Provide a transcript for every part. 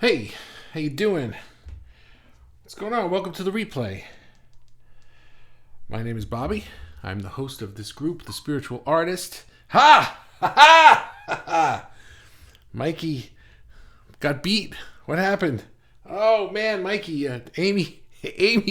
Hey, how you doing? What's going on? Welcome to the replay. My name is Bobby. I'm the host of this group, The Spiritual Artist. Ha! Ha ha! Ha ha! Mikey got beat. What happened? Oh man, Mikey, Amy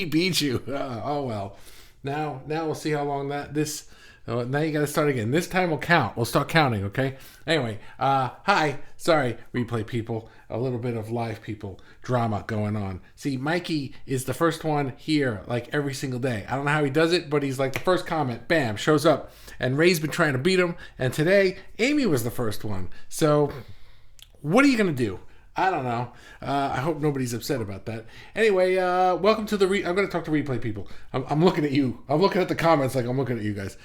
beat you. Oh well. Now we'll see how long this. Oh, now you got to start again. This time we'll count. We'll start counting, okay? Anyway, hi. Sorry, replay people. A little bit of live people drama going on. See, Mikey is the first one here, like every single day. I don't know how he does it, but he's like the first comment. Bam, shows up. And Ray's been trying to beat him. And today, Amy was the first one. So, what are you going to do? I don't know. I hope nobody's upset about that. Anyway, welcome to I'm going to talk to replay people. I'm looking at you. I'm looking at the comments like I'm looking at you guys.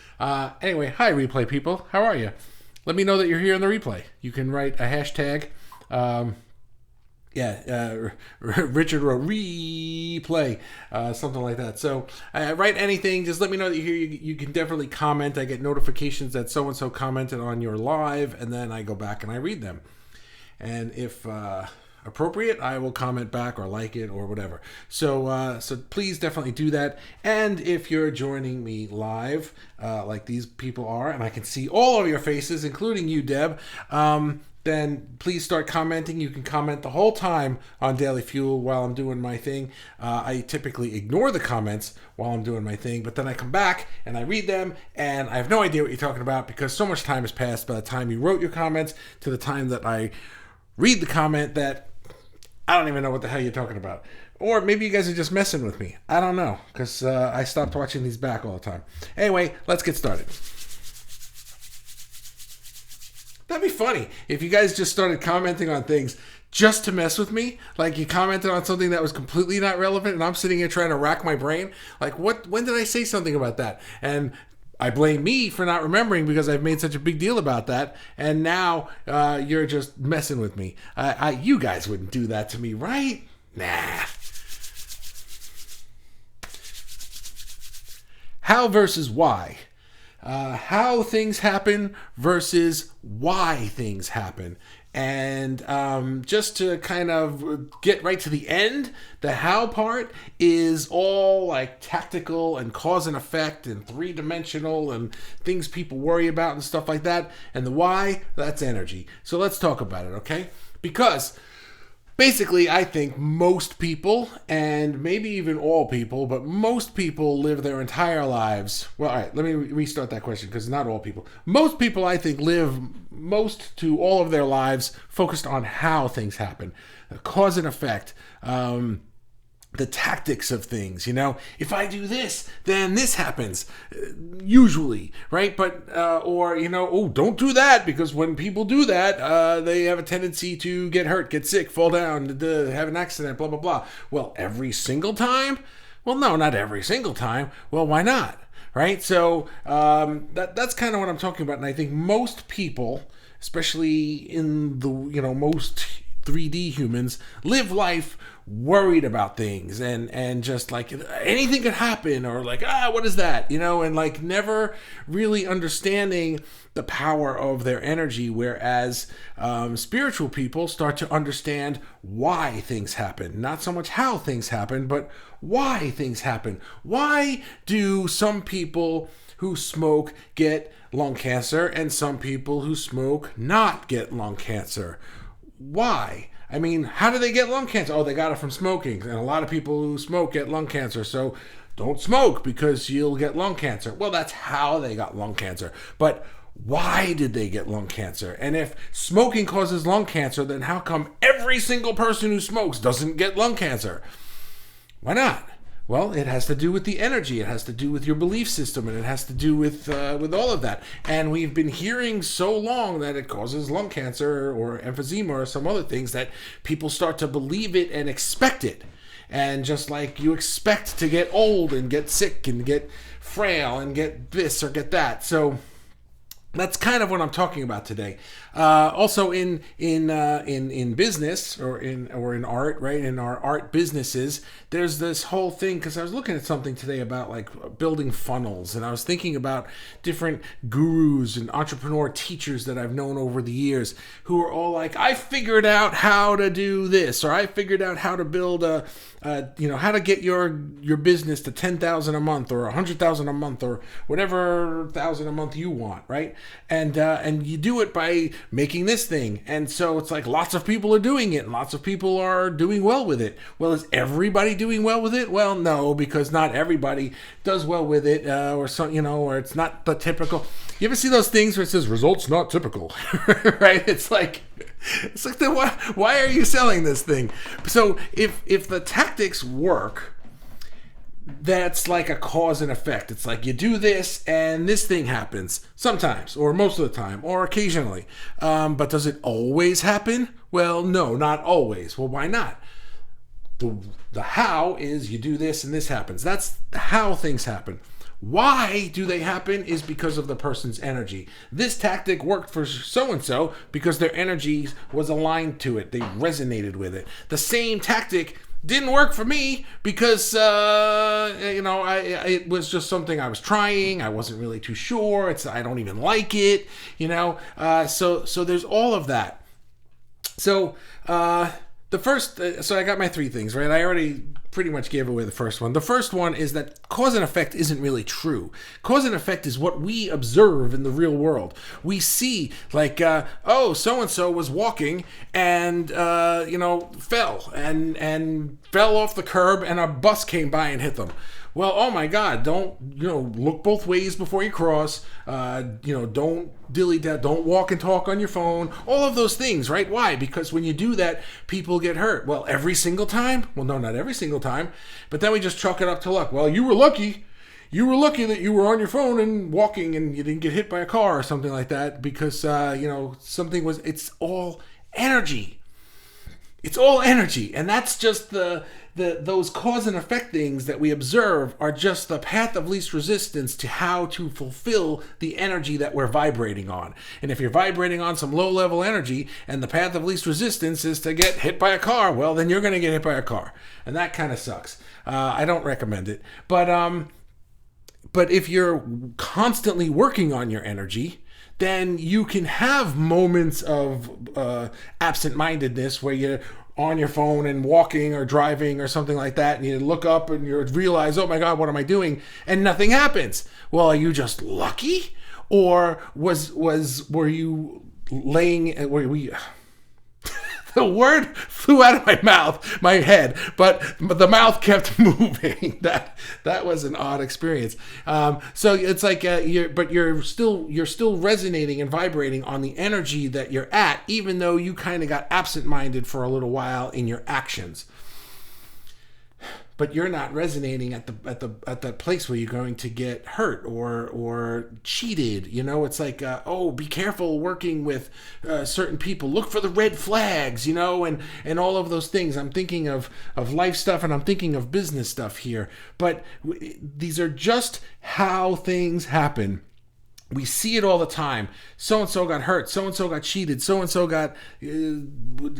Anyway, hi replay people. How are you? Let me know that you're here in the replay. You can write a hashtag. Richard wrote replay, something like that. So write anything. Just let me know that you're here. You can definitely comment. I get notifications that so-and-so commented on your live, and then I go back and I read them. And if appropriate, I will comment back or like it or whatever. So please definitely do that. And if you're joining me live, like these people are, and I can see all of your faces, including you, Deb, then please start commenting. You can comment the whole time on Daily Fuel while I'm doing my thing. I typically ignore the comments while I'm doing my thing, but then I come back and I read them, and I have no idea what you're talking about because so much time has passed by the time you wrote your comments to the time that I read the comment that I don't even know what the hell you're talking about. Or maybe you guys are just messing with me. I don't know, because I stopped watching these back all the time. Anyway, let's get started. That'd be funny if you guys just started commenting on things just to mess with me. Like you commented on something that was completely not relevant, and I'm sitting here trying to rack my brain. Like, when did I say something about that? And I blame me for not remembering because I've made such a big deal about that. And now you're just messing with me. You guys wouldn't do that to me, right? Nah. How versus why. How things happen versus why things happen. And just to kind of get right to the end, the how part is all like tactical and cause and effect and three-dimensional and things people worry about and stuff like that. And the why, that's energy. So let's talk about it, okay? Because basically, I think most people, and maybe even all people, but most people live their entire lives. Well, all right, let me restart that question because not all people. Most people, I think, live most to all of their lives focused on how things happen, cause and effect, the tactics of things, you know. If I do this, then this happens, usually, right? But, or, you know, oh, don't do that because when people do that, they have a tendency to get hurt, get sick, fall down, have an accident, blah, blah, blah. Well, every single time? Well, no, not every single time. Well, why not? Right? So that's kind of what I'm talking about. And I think most people, especially in the, most 3D humans, live life worried about things and just like anything could happen or like, what is that? And like never really understanding the power of their energy. Whereas spiritual people start to understand why things happen. Not so much how things happen, but why things happen. Why do some people who smoke get lung cancer and some people who smoke not get lung cancer? Why? I mean, how do they get lung cancer? Oh, they got it from smoking. And a lot of people who smoke get lung cancer. So don't smoke because you'll get lung cancer. Well, that's how they got lung cancer. But why did they get lung cancer? And if smoking causes lung cancer, then how come every single person who smokes doesn't get lung cancer? Why not? Well, it has to do with the energy. It has to do with your belief system, and it has to do with all of that. And we've been hearing so long that it causes lung cancer or emphysema or some other things that people start to believe it and expect it. And just like you expect to get old and get sick and get frail and get this or get that. So that's kind of what I'm talking about today. Also in business or in art, right? In our art businesses, there's this whole thing, because I was looking at something today about like building funnels, and I was thinking about different gurus and entrepreneur teachers that I've known over the years who are all like, I figured out how to do this, or I figured out how to build how to get your business to 10,000 a month or 100,000 a month or whatever thousand a month you want, right? And you do it by making this thing, and so it's like lots of people are doing it, and lots of people are doing well with it. Well, is everybody doing well with it? Well, no, because not everybody does well with it, or it's not the typical. You ever see those things where it says results not typical, right? It's like then why are you selling this thing? So if the tactics work, that's like a cause and effect. It's like you do this and this thing happens sometimes, or most of the time, or occasionally. But does it always happen? Well, no, not always. Well, why not? The how is you do this and this happens. That's how things happen. Why do they happen is because of the person's energy. This tactic worked for so-and-so because their energy was aligned to it. They resonated with it. The same tactic didn't work for me because, it was just something I was trying. I wasn't really too sure. I don't even like it, So there's all of that. So, the first, so I got my three things, right? I already pretty much gave away the first one. The first one is that cause and effect isn't really true. Cause and effect is what we observe in the real world. We see like, so-and-so was walking and, fell and fell off the curb, and a bus came by and hit them. Well, oh my God, don't, look both ways before you cross. Don't dilly that, don't walk and talk on your phone. All of those things, right? Why? Because when you do that, people get hurt. Well, every single time? Well, no, not every single time. But then we just chalk it up to luck. Well, you were lucky. You were lucky that you were on your phone and walking and you didn't get hit by a car or something like that because, it's all energy. It's all energy. And that's just those cause and effect things that we observe are just the path of least resistance to how to fulfill the energy that we're vibrating on. And if you're vibrating on some low-level energy and the path of least resistance is to get hit by a car, well, then you're going to get hit by a car. And that kind of sucks. I don't recommend it. But if you're constantly working on your energy, then you can have moments of absent-mindedness where you're on your phone and walking or driving or something like that, and you look up and you realize, oh my God, what am I doing? And nothing happens. Well, are you just lucky? Or were you laying, were we... The word flew out of my head, but the mouth kept moving. That was an odd experience. So it's like you're still resonating and vibrating on the energy that you're at, even though you kind of got absent-minded for a little while in your actions. But you're not resonating at that place where you're going to get hurt or cheated. It's like, be careful working with certain people. Look for the red flags, and all of those things. I'm thinking of life stuff and I'm thinking of business stuff here. But these are just how things happen. We see it all the time. So-and-so got hurt. So-and-so got cheated. So-and-so got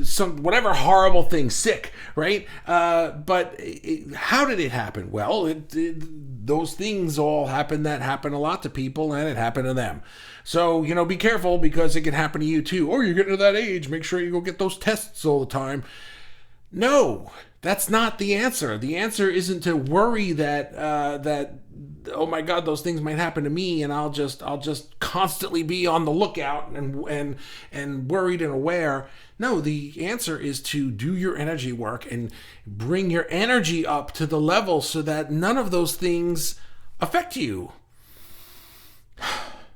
some whatever horrible thing, sick, right? But how did it happen? Well, those things all happen that happen a lot to people, and it happened to them. So, be careful because it can happen to you too. Or you're getting to that age. Make sure you go get those tests all the time. No, that's not the answer. The answer isn't to worry that oh my God, those things might happen to me, and I'll just constantly be on the lookout and worried and aware. No, the answer is to do your energy work and bring your energy up to the level so that none of those things affect you.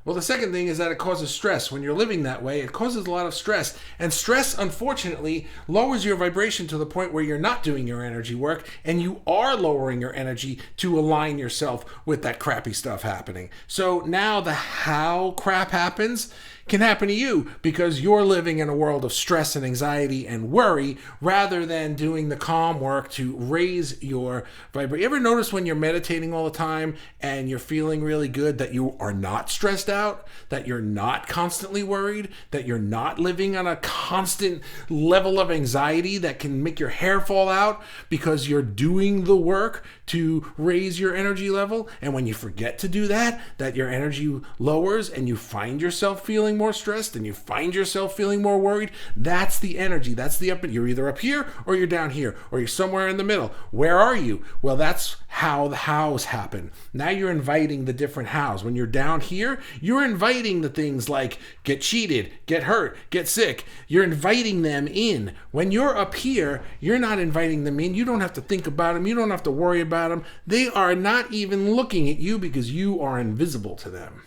Well, the second thing is that it causes stress. When you're living that way, it causes a lot of stress. And stress, unfortunately, lowers your vibration to the point where you're not doing your energy work, and you are lowering your energy to align yourself with that crappy stuff happening. So now the how crap happens can happen to you because you're living in a world of stress and anxiety and worry rather than doing the calm work to raise your vibration. You ever notice when you're meditating all the time and you're feeling really good that you are not stressed out, that you're not constantly worried, that you're not living on a constant level of anxiety that can make your hair fall out because you're doing the work to raise your energy level? And when you forget to do that your energy lowers and you find yourself feeling more stressed and you find yourself feeling more worried. That's the energy. That's the up. You're either up here or you're down here or you're somewhere in the middle. Where are you? Well, that's how the hows happen. Now you're inviting the different hows. When you're down here, you're inviting the things like get cheated, get hurt, get sick. You're inviting them in. When you're up here, you're not inviting them in. You don't have to think about them. You don't have to worry about them. They are not even looking at you because you are invisible to them.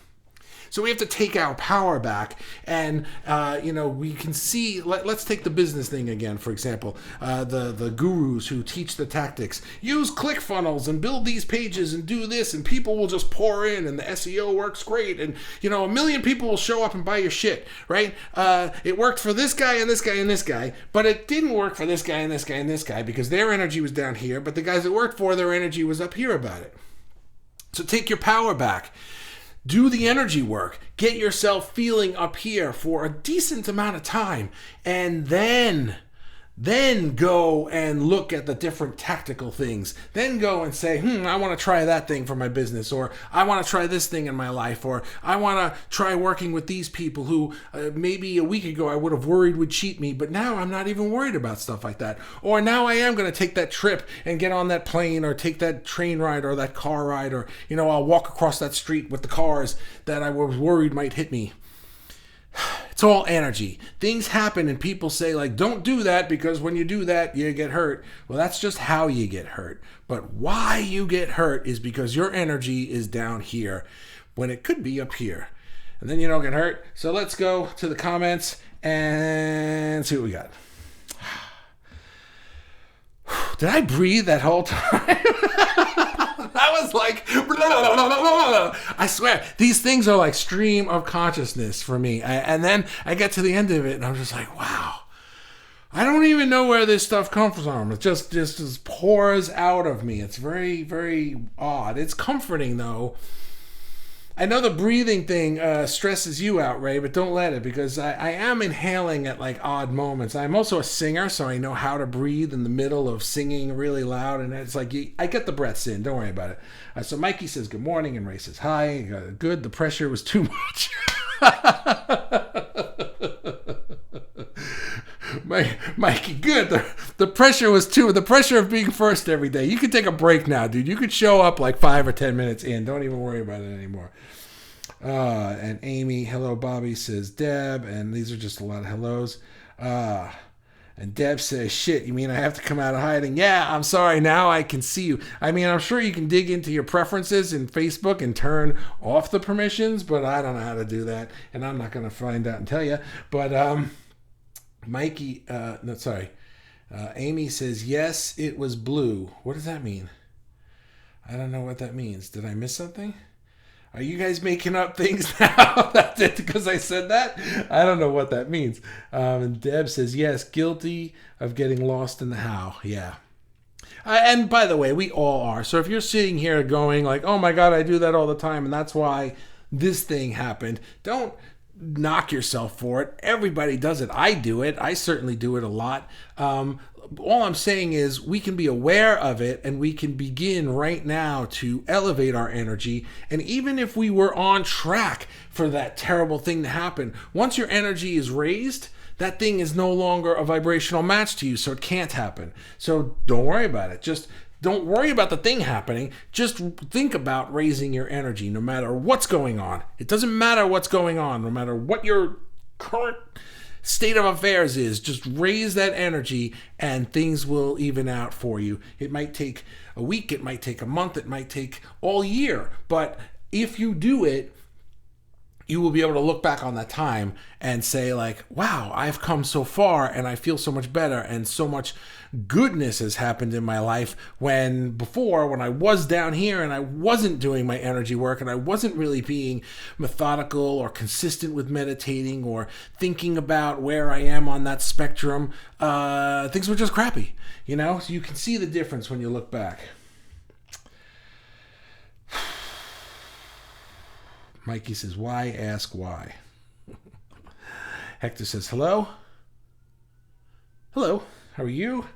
So we have to take our power back, and we can see. Let's take the business thing again, for example. The gurus who teach the tactics use ClickFunnels and build these pages and do this, and people will just pour in, and the SEO works great, and 1 million people will show up and buy your shit, right? It worked for this guy and this guy and this guy, but it didn't work for this guy and this guy and this guy because their energy was down here, but the guys it worked for, their energy was up here about it. So take your power back. Do the energy work. Get yourself feeling up here for a decent amount of time. And then go and look at the different tactical things. Then go and say, I want to try that thing for my business, or I want to try this thing in my life, or I want to try working with these people who maybe a week ago I would have worried would cheat me, but now I'm not even worried about stuff like that. Or now I am going to take that trip and get on that plane or take that train ride or that car ride, or, I'll walk across that street with the cars that I was worried might hit me. It's all energy. Things happen and people say, like, don't do that because when you do that, you get hurt. Well, that's just how you get hurt. But why you get hurt is because your energy is down here when it could be up here. And then you don't get hurt. So let's go to the comments and see what we got. Did I breathe that whole time? I was like, I swear, these things are like stream of consciousness for me. And then I get to the end of it and I'm just like, wow, I don't even know where this stuff comes from. It just pours out of me. It's very, very odd. It's comforting though. I know the breathing thing stresses you out, Ray, but don't let it, because I am inhaling at like odd moments. I'm also a singer, so I know how to breathe in the middle of singing really loud, and it's like I get the breaths in. Don't worry about it. So Mikey says good morning, and Ray says hi. Good. The pressure was too much. Mikey, good. The pressure was the pressure of being first every day. You could take a break now, dude. You could show up like 5 or 10 minutes in. Don't even worry about it anymore. And Amy, hello, Bobby, says Deb. And these are just a lot of hellos. And Deb says, shit, you mean I have to come out of hiding? Yeah, I'm sorry. Now I can see you. I mean, I'm sure you can dig into your preferences in Facebook and turn off the permissions, but I don't know how to do that. And I'm not going to find out and tell you. But, Amy says, yes, it was blue. What does that mean? I don't know what that means. Did I miss something? Are you guys making up things now? That's it because I said that? I don't know what that means. And Deb says, yes, guilty of getting lost in the how. Yeah. And by the way, we all are. So if you're sitting here going like, oh my God, I do that all the time, and that's why this thing happened, don't knock yourself for it. Everybody does it. I do it. I certainly do it a lot. All I'm saying is we can be aware of it, and we can begin right now to elevate our energy. And even if we were on track for that terrible thing to happen, once your energy is raised, that thing is no longer a vibrational match to you, so it can't happen. So don't worry about it. Just don't worry about the thing happening. Just think about raising your energy no matter what's going on. It doesn't matter what's going on, no matter what your current state of affairs is. Just raise that energy and things will even out for you. It might take a week, it might take a month, it might take all year. But if you do it, you will be able to look back on that time and say like, wow, I've come so far and I feel so much better and so much goodness has happened in my life, when before, when I was down here and I wasn't doing my energy work and I wasn't really being methodical or consistent with meditating or thinking about where I am on that spectrum, things were just crappy, So you can see the difference when you look back. Mikey says, why ask why? Hector says, hello. Hello, how are you?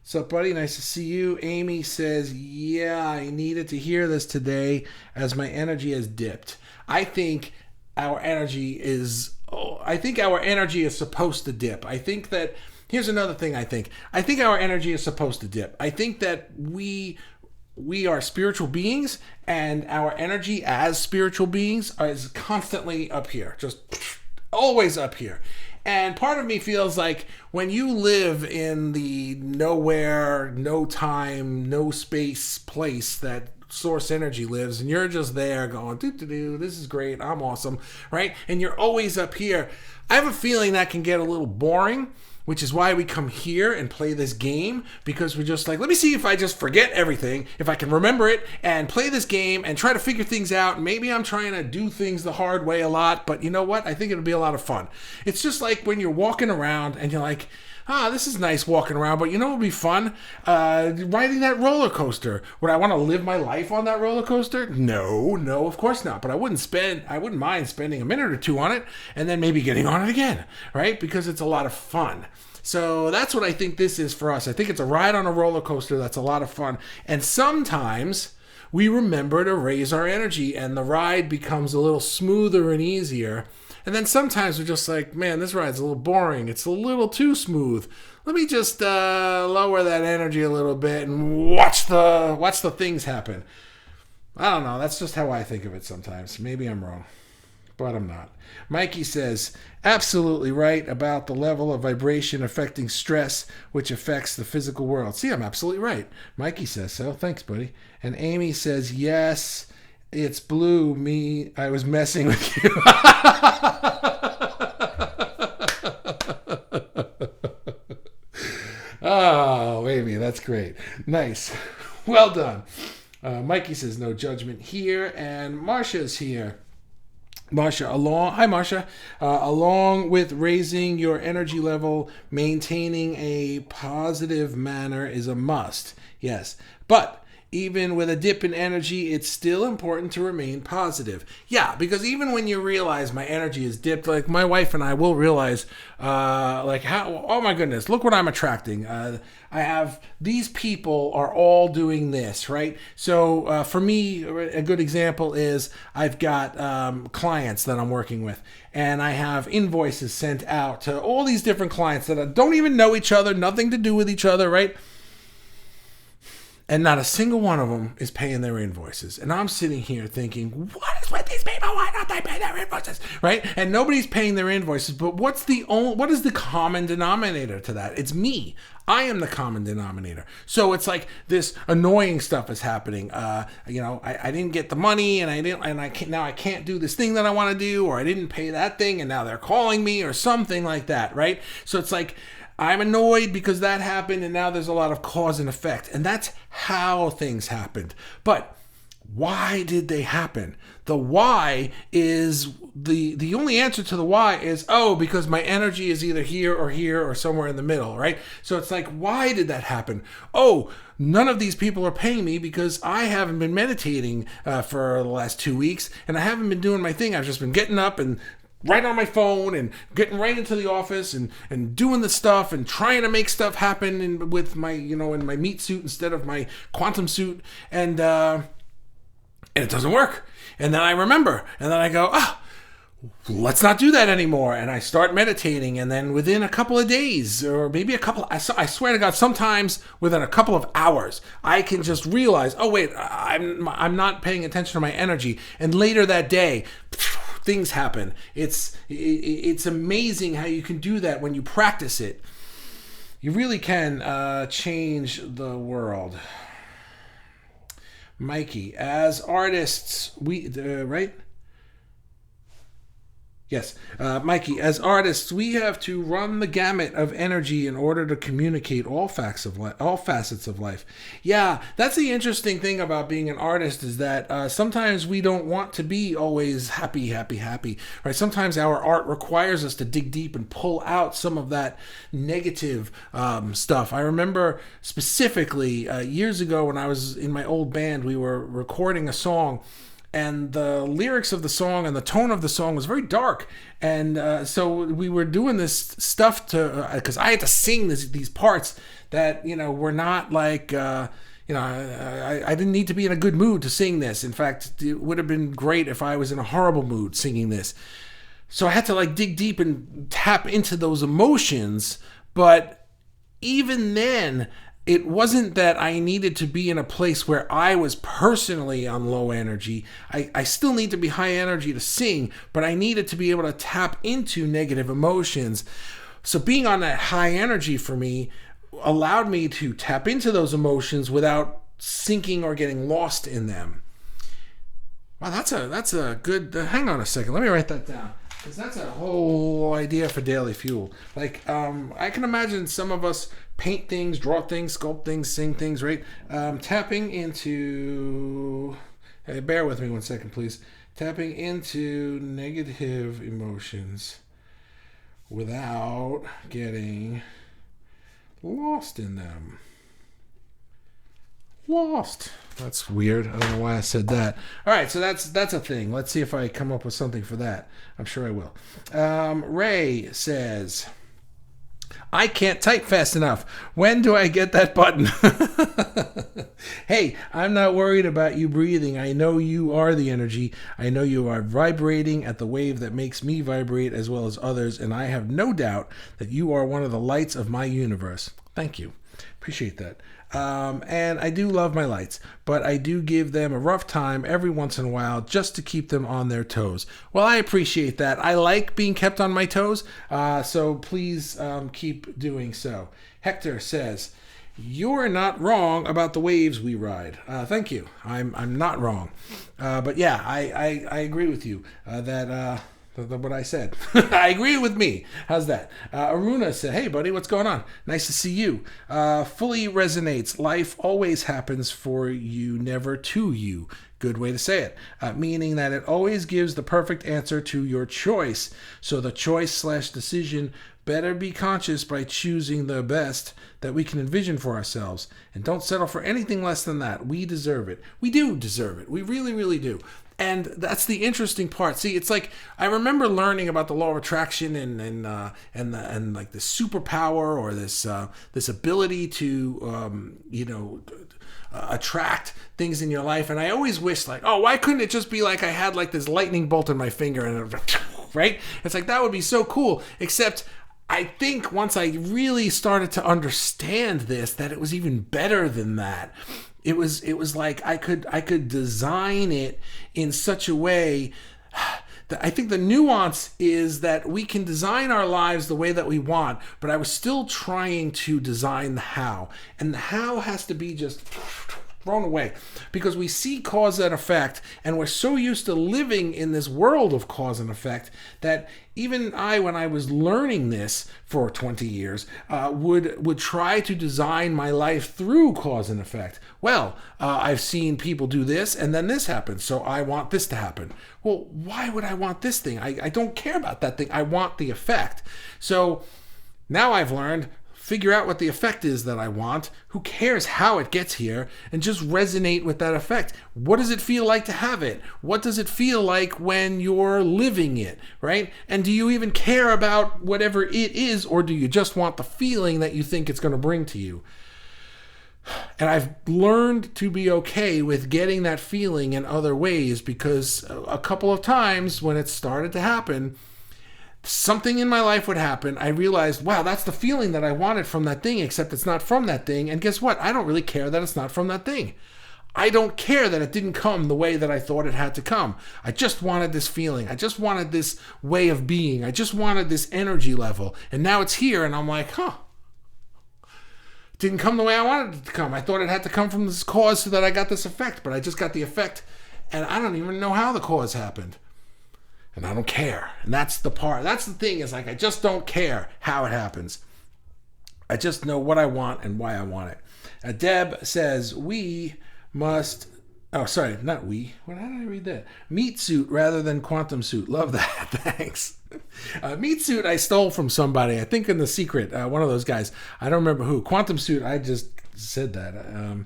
What's up, buddy? Nice to see you. Amy says, yeah, I needed to hear this today as my energy has dipped. I think our energy is supposed to dip. I think that, here's another thing I think our energy is supposed to dip. I think that we are spiritual beings, and our energy as spiritual beings is constantly up here, just always up here. And part of me feels like when you live in the nowhere, no time, no space place that source energy lives, and you're just there going, doo-doo-doo, this is great, I'm awesome, right? And you're always up here. I have a feeling that can get a little boring, which is why we come here and play this game, because we're just like, let me see if I just forget everything, if I can remember it, and play this game and try to figure things out. Maybe I'm trying to do things the hard way a lot, but you know what? I think it'll be a lot of fun. It's just like when you're walking around and you're like, this is nice walking around, but you know what would be fun? Riding that roller coaster. Would I want to live my life on that roller coaster? No, of course not. But I wouldn't mind spending a minute or two on it and then maybe getting on it again, right? Because it's a lot of fun. So that's what I think this is for us. I think it's a ride on a roller coaster that's a lot of fun. And sometimes we remember to raise our energy and the ride becomes a little smoother and easier. And then sometimes we're just like, man, this ride's a little boring. It's a little too smooth. Let me just lower that energy a little bit and watch the things happen. I don't know. That's just how I think of it sometimes. Maybe I'm wrong, but I'm not. Mikey says, absolutely right about the level of vibration affecting stress, which affects the physical world. See, I'm absolutely right. Mikey says so. Thanks, buddy. And Amy says, yes, it's blue. Me, I was messing with you. Oh, Amy, that's great. Nice. Well done. Mikey says, no judgment here. And Marsha's here. Hi Marsha. Along with raising your energy level, maintaining a positive manner is a must. Yes, but even with a dip in energy, it's still important to remain positive. Yeah, because even when you realize my energy is dipped, like my wife and I will realize, oh my goodness, look what I'm attracting. I have these people are all doing this, right? So for me, a good example is I've got clients that I'm working with, and I have invoices sent out to all these different clients that don't even know each other, nothing to do with each other, right? And not a single one of them is paying their invoices. And I'm sitting here thinking, what is with these people? Why don't they pay their invoices? Right? And nobody's paying their invoices. But what is the common denominator to that? It's me. I am the common denominator. So it's like this annoying stuff is happening. I didn't get the money, and I can't do this thing that I want to do, or I didn't pay that thing, and now they're calling me, or something like that, right? So it's like, I'm annoyed because that happened, and now there's a lot of cause and effect. And that's how things happened. But why did they happen? The why is, the only answer to the why is, because my energy is either here or somewhere in the middle, right? So it's like, why did that happen? None of these people are paying me because I haven't been meditating for the last 2 weeks, and I haven't been doing my thing. I've just been getting up and right on my phone and getting right into the office and doing the stuff and trying to make stuff happen with my, in my meat suit instead of my quantum suit. And it doesn't work. And then I remember, and then I go, let's not do that anymore. And I start meditating, and then within a couple of days, or maybe I swear to God, sometimes within a couple of hours, I can just realize, I'm not paying attention to my energy. And later that day, things happen. It's amazing how you can do that when you practice it. You really can change the world. Mikey, as artists, we right? Yes, Mikey. As artists, we have to run the gamut of energy in order to communicate all facts of life, all facets of life. Yeah, that's the interesting thing about being an artist is that sometimes we don't want to be always happy, happy, happy. Right? Sometimes our art requires us to dig deep and pull out some of that negative stuff. I remember specifically years ago when I was in my old band, we were recording a song, and the lyrics of the song and the tone of the song was very dark. And so we were doing this stuff to because I had to sing these parts that were not like I didn't need to be in a good mood to sing this. In fact, it would have been great if I was in a horrible mood singing this. So I had to like dig deep and tap into those emotions. But even then, it wasn't that I needed to be in a place where I was personally on low energy. I still need to be high energy to sing, but I needed to be able to tap into negative emotions. So being on that high energy for me allowed me to tap into those emotions without sinking or getting lost in them. Wow, that's a good. Hang on a second. Let me write that down. Because that's a whole idea for Daily Fuel. Like, I can imagine some of us paint things, draw things, sculpt things, sing things, right? Tapping into... Hey, bear with me one second, please. Tapping into negative emotions without getting lost in them. Lost. That's weird. I don't know why I said that. All right, so that's a thing. Let's see if I come up with something for that. I'm sure I will. Ray says, I can't type fast enough. When do I get that button? Hey, I'm not worried about you breathing. I know you are the energy. I know you are vibrating at the wave that makes me vibrate as well as others, and I have no doubt that you are one of the lights of my universe. Thank you. Appreciate that. And I do love my lights, but I do give them a rough time every once in a while just to keep them on their toes. Well, I appreciate that. I like being kept on my toes, so please keep doing so. Hector says, you're not wrong about the waves we ride. Thank you. I'm not wrong. But yeah, I agree with you that... what I said. I agree with me. How's that? Aruna said, hey, buddy, what's going on? Nice to see you. Fully resonates. Life always happens for you, never to you. Good way to say it. Meaning that it always gives the perfect answer to your choice. So the choice/decision better be conscious by choosing the best that we can envision for ourselves. And don't settle for anything less than that. We deserve it. We do deserve it. We really, really do. And that's the interesting part. See, it's like I remember learning about the law of attraction and like the superpower or this ability to attract things in your life. And I always wished like, oh, why couldn't it just be like I had like this lightning bolt in my finger and right? It's like that would be so cool. Except I think once I really started to understand this, that it was even better than that. It was like I could design it in such a way that I think the nuance is that we can design our lives the way that we want, but I was still trying to design the how. And the how has to be just thrown away because we see cause and effect, and we're so used to living in this world of cause and effect that even I, when I was learning this for 20 years, would try to design my life through cause and effect. Well, I've seen people do this, and then this happens, so I want this to happen. Well, why would I want this thing? I don't care about that thing. I want the effect. So now I've learned, figure out what the effect is that I want. Who cares how it gets here? And just resonate with that effect. What does it feel like to have it? What does it feel like when you're living it, right? And do you even care about whatever it is, or do you just want the feeling that you think it's going to bring to you? And I've learned to be okay with getting that feeling in other ways, because a couple of times when it started to happen, something in my life would happen. I realized, wow, that's the feeling that I wanted from that thing, except it's not from that thing. And guess what? I don't really care that it's not from that thing. I don't care that it didn't come the way that I thought it had to come. I just wanted this feeling. I just wanted this way of being. I just wanted this energy level. And now it's here, and I'm like, it didn't come the way I wanted it to come. I thought it had to come from this cause so that I got this effect, but I just got the effect, and I don't even know how the cause happened. And I don't care. And that's the part. That's the thing, is like, I just don't care how it happens. I just know what I want and why I want it. Deb says, we must... Oh, sorry, not we. How did I read that? Meat suit rather than quantum suit. Love that. Thanks. Meat suit I stole from somebody. I think in The Secret. One of those guys. I don't remember who. Quantum suit, I just said that.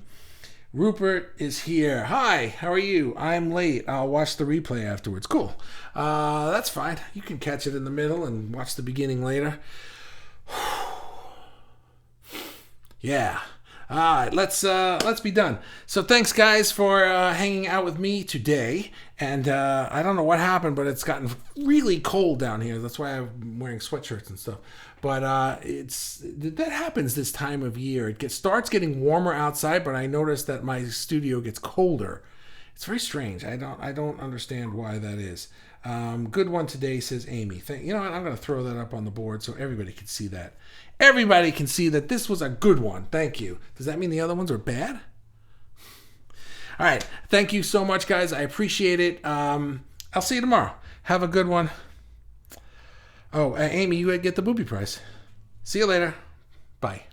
Rupert is here. Hi, how are you? I'm late. I'll watch the replay afterwards. Cool. That's fine. You can catch it in the middle and watch the beginning later. Yeah. All right, let's be done. So thanks, guys, for hanging out with me today. And I don't know what happened, but it's gotten really cold down here. That's why I'm wearing sweatshirts and stuff. But that happens this time of year. It starts getting warmer outside, but I notice that my studio gets colder. It's very strange. I don't understand why that is. Good one today, says Amy. You know what? I'm going to throw that up on the board so everybody can see that. Everybody can see that this was a good one. Thank you. Does that mean the other ones are bad? All right. Thank you so much, guys. I appreciate it. I'll see you tomorrow. Have a good one. Oh, Amy, you get the booby prize. See you later. Bye.